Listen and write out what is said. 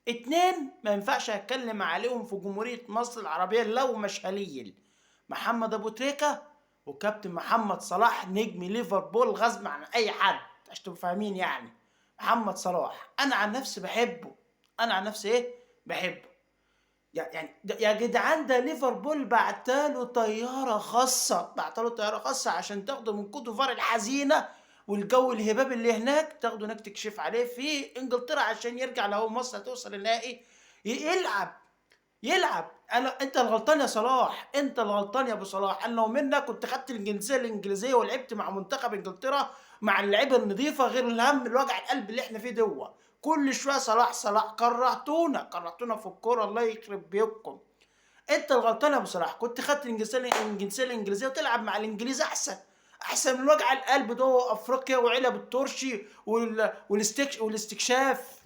اتنين ما ينفعش اتكلم عليهم في جمهورية مصر العربية لو مش هليل: محمد ابو تريكة وكابتن محمد صلاح نجم ليفربول غصب عن اي حد، عشان تبقوا فاهمين يعني. محمد صلاح انا عن نفسي بحبه، انا عن نفسي بحبه. يا جدعان، ده ليفربول بعتله طياره خاصه، بعتله طياره خاصه عشان تاخده من كوت ديفوار الحزينه والجو الهباب اللي هناك، تاخده هناك تكشف عليه في انجلترا عشان يرجع لو مصر توصل النهائي يلعب. انت الغلطان يا صلاح، انت الغلطان يا ابو صلاح. انا لو منك كنت خدت الجنسيه الانجليزيه ولعبت مع منتخب انجلترا مع اللعيبه النظيفه، غير الهم الوجع القلب اللي احنا فيه كل شويه صلاح صلاح. كرهتونا في الكوره، الله يخرب بيوتكم. انت الغلطان يا ابو صلاح، كنت خدت الجنسيه الانجليزيه وتلعب مع الانجليز احسن من وجع القلب افريقيا وعلب الترشي والاستكشاف.